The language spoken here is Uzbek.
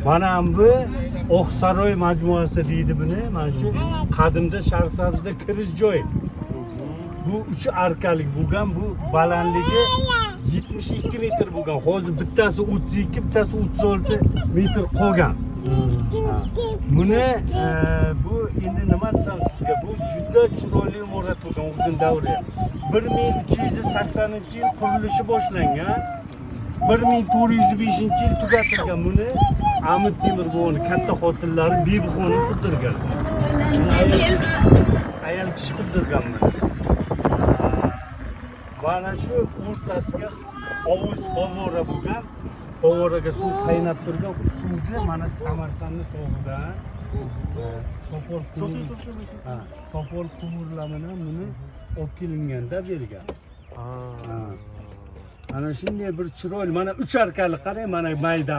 Mana bu Oqsaroy majmuasi deydi buni. Mana shu qadimda Shahrisabzda kirish joyi. Bu 3 arkalik bo'lgan, bu balandligi 72 metr bo'lgan. Hozir bittasi 32, bittasi 36 metr qolgan. Buni bu endi nima desam sizga, bu juda chiroyli imorat bo'lgan uzun davri. 1380-yil qurilishi boshlangan. 1405-yil tugatilgan. Buni Amir Temur bo'g'ini katta xotillari Bibixonni qurdirgan. Ayol kishi qurdirgan buni. Mana shu o'rtasiga hovuz favvora bo'lgan. Favvoraga suv qaynab turgan, suvni mana Samarqandning tog'idan sopol quvurlamidan buni olib kelinganda bergan. Mana shunday bir chiroyli, mana 3 arkali qarang, mana mayda